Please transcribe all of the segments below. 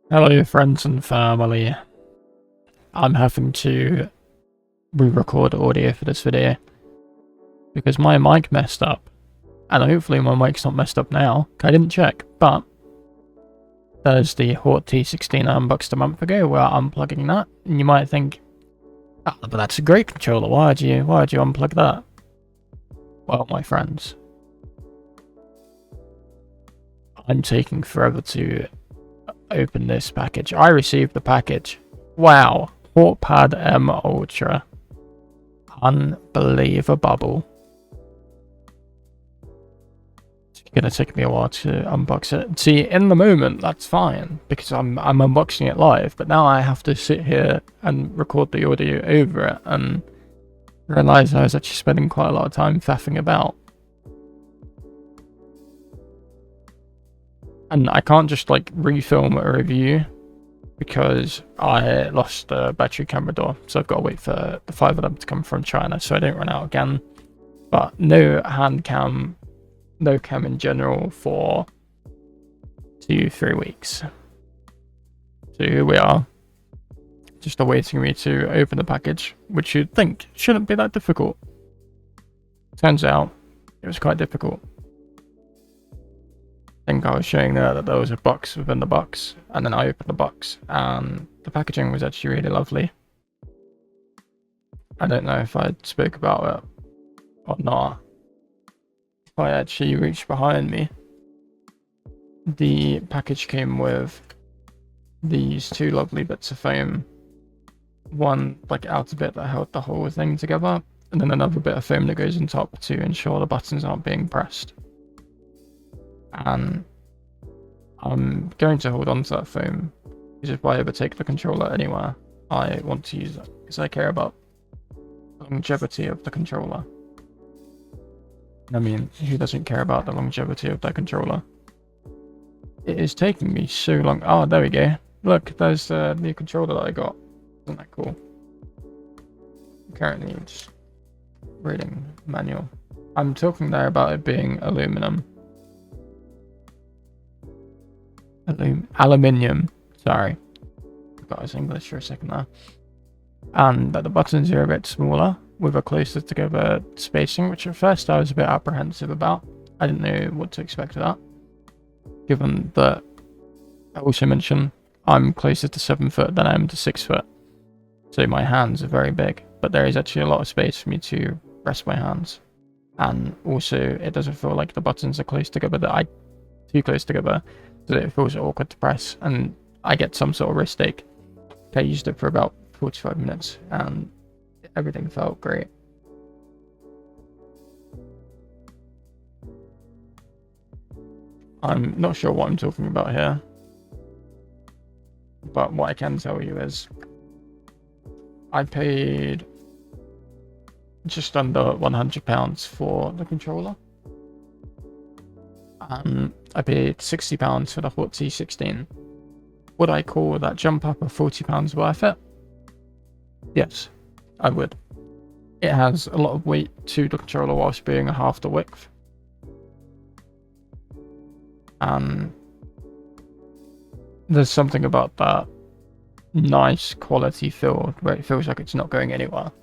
Hello, friends and family. I'm having to re-record audio for this video because my mic messed up, and hopefully my mic's not messed up now. I didn't check, but there's the Hort T16 I unboxed a month ago. We're unplugging that, and you might think, "Ah, but that's a great controller. Why'd you unplug that?" Well, my friends, I'm taking forever to open this package. I received the package. Wow, HortPad M Ultra. Unbelievable. It's gonna take me a while to unbox it. See, in the moment, that's fine because I'm unboxing it live. But now I have to sit here and record the audio over it, and realize I was actually spending quite a lot of time faffing about. And I can't just like refilm a review because I lost the battery camera door, so I've got to wait for the 5 of them to come from China so I don't run out again. But no hand cam, no cam in general for 2-3 weeks. So here we are, just awaiting me to open the package, which you'd think shouldn't be that difficult. Turns out it was quite difficult. I think I was showing there that there was a box within the box, and then I opened the box, and the packaging was actually really lovely. I don't know if I spoke about it or not. If I actually reach behind me, the package came with these 2 lovely bits of foam. One like outer bit that held the whole thing together, and then another bit of foam that goes on top to ensure the buttons aren't being pressed. And I'm going to hold on to that foam because if I ever take the controller anywhere, I want to use it because I care about the longevity of the controller. I mean, who doesn't care about the longevity of their controller? It is taking me so long. Oh, there we go. Look, there's the new controller that I got. Isn't that cool? I'm currently just reading manual. I'm talking there about it being aluminum. Aluminium. Sorry. Forgot his English for a second there. And that the buttons are a bit smaller with a closer together spacing, which at first I was a bit apprehensive about. I didn't know what to expect of that. Given that I also mentioned I'm closer to 7 foot than I am to 6 foot. So my hands are very big, but there is actually a lot of space for me to rest my hands. And also it doesn't feel like the buttons are close together too close together, so that it feels awkward to press, and I get some sort of wrist ache. I used it for about 45 minutes and everything felt great. I'm not sure what I'm talking about here, but what I can tell you is I paid just under £100 for the controller. I paid £60 for the Hort T16. Would I call that jump up of £40 worth it? Yes, I would. It has a lot of weight to the controller whilst being a half the width. There's something about that nice quality feel where it feels like it's not going anywhere,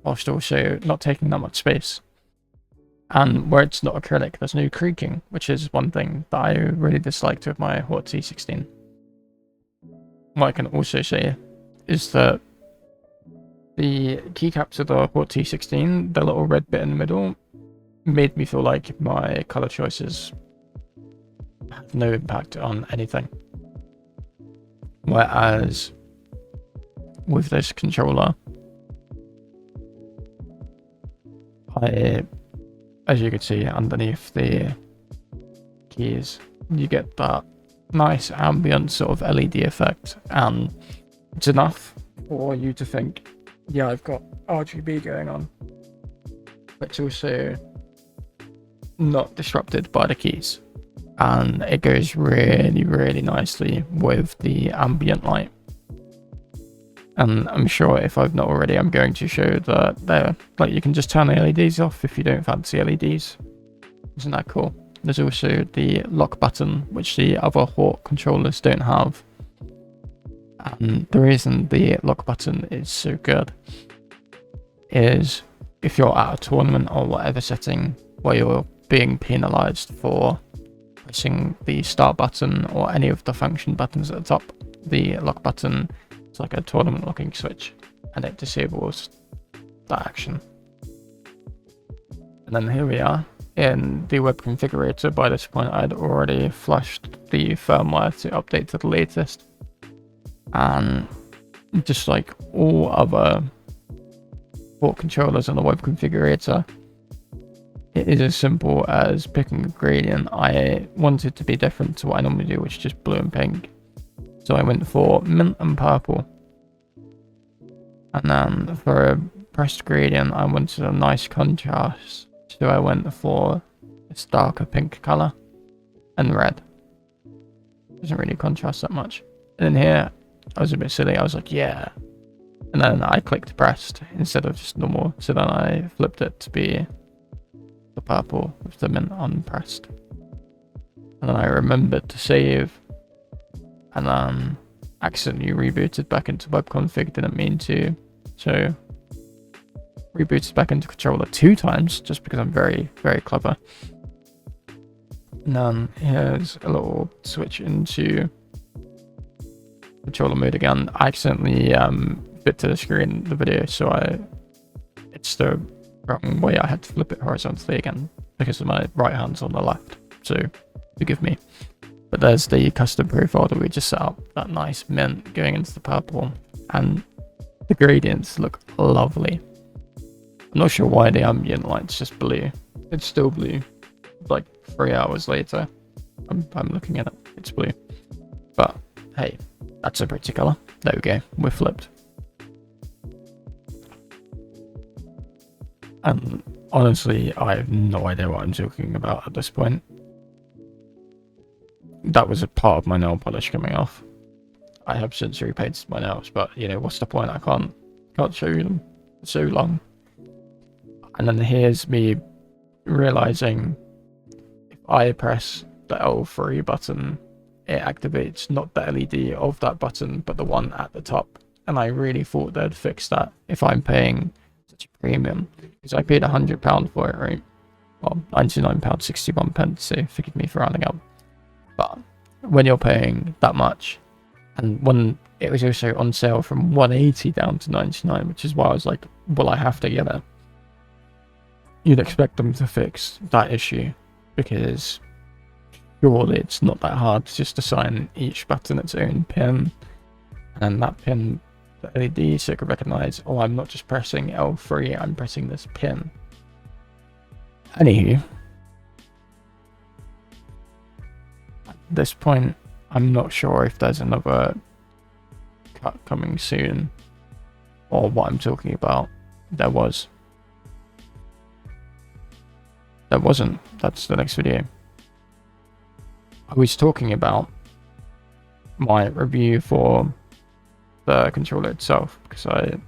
whilst also not taking that much space. And where it's not acrylic, there's no creaking, which is one thing that I really disliked with my Hort T16. What I can also say is that the keycaps of the Hort T16, the little red bit in the middle, made me feel like my color choices have no impact on anything. Whereas with this controller, as you can see underneath the keys, you get that nice ambient sort of LED effect, and it's enough for you to think, yeah, I've got RGB going on, but it's also not disrupted by the keys, and it goes really, really nicely with the ambient light. And I'm sure if I've not already, I'm going to show that there, like, you can just turn the LEDs off if you don't fancy LEDs. Isn't that cool? There's also the lock button, which the other Hort controllers don't have. And the reason the lock button is so good is if you're at a tournament or whatever setting where you're being penalized for pressing the start button or any of the function buttons at the top, the lock button is like a tournament locking switch and it disables that action. And then here we are in the web configurator. By this point I'd already flushed the firmware to update to the latest, and just like all other port controllers in the web configurator, it is as simple as picking a gradient. I wanted to be different to what I normally do, which is just blue and pink, so I went for mint and purple. And then for a pressed gradient I wanted a nice contrast, so I went for this darker pink color and red. Doesn't really contrast that much. And then here I was a bit silly, I was like, yeah, and then I clicked pressed instead of just normal, so then I flipped it to be the purple with the mint unpressed. And then I remembered to save, and then accidentally rebooted back into web config, didn't mean to, so rebooted back into controller 2 times just because I'm very, very clever. And then here's a little switch into controller mode again. I accidentally bit to the screen in the video, so it's the wrong way. I had to flip it horizontally again because my right hand's on the left, so forgive me. But there's the custom profile that we just set up, that nice mint going into the purple, and the gradients look lovely. I'm not sure why the ambient light's just blue. It's still blue. Like 3 hours later, I'm looking at it, it's blue. But hey, that's a pretty color. There we go, we're flipped. And honestly, I have no idea what I'm talking about at this point. That was a part of my nail polish coming off. I have since repainted my nails, but you know, what's the point? I can't show you them for so long. And then here's me realizing if I press the L3 button, it activates not the LED of that button, but the one at the top. And I really thought they'd fix that if I'm paying such a premium, because I paid £100 for it, right? Well, £99.61, so forgive me for rounding up. But when you're paying that much, and when it was also on sale from 180 down to 99, which is why I was like, well, I have to get it. You'd expect them to fix that issue, because surely it's not that hard to just assign each button its own pin, and that pin, the LED, so it could recognize, oh, I'm not just pressing L3, I'm pressing this pin. Anywho, at this point, I'm not sure if there's another cut coming soon, or what I'm talking about. There was. There wasn't. That's the next video. I was talking about my review for the controller itself, because I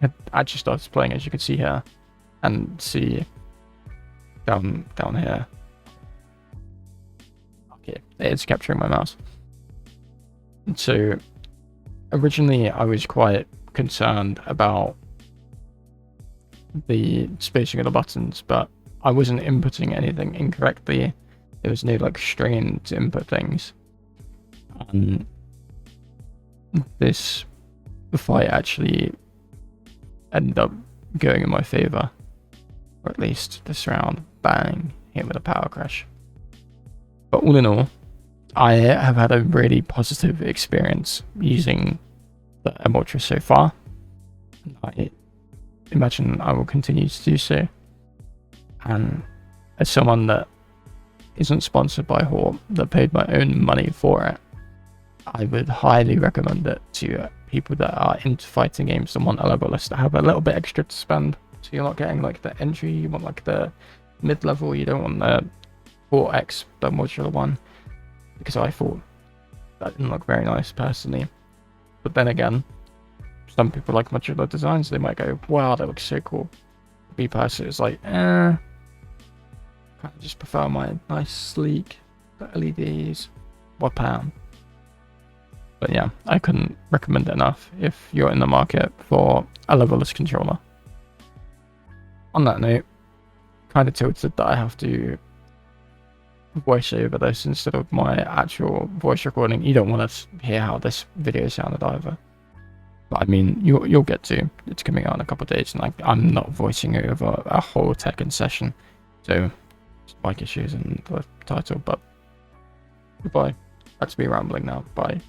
had actually started playing, as you can see here, and see down here. Okay, it's capturing my mouse. And so originally I was quite concerned about the spacing of the buttons, but I wasn't inputting anything incorrectly. There was no like strain to input things. And this fight actually ended up going in my favor, or at least this round, bang, hit with a power crash. But all in all, I have had a really positive experience using the M Ultra so far, and I imagine I will continue to do so. And as someone that isn't sponsored by Hort, that paid my own money for it, I would highly recommend it to people that are into fighting games and want a level list to have a little bit extra to spend. So you're not getting like the entry, you want like the mid-level, you don't want the 4X, the modular one, because I thought that didn't look very nice personally. But then again, some people like modular designs, they might go, wow, that looks so cool. Me personally, it's like, I just prefer my nice sleek LEDs. £1. But yeah, I couldn't recommend it enough if you're in the market for a leverless controller. On that note, kind of tilted that I have to voice over this instead of my actual voice recording. You don't want to hear how this video sounded either. But I mean, you'll get to. It's coming out in a couple of days, and I'm not voicing over a whole Tekken session, so spike issues in the title. But goodbye. That's me rambling now. Bye.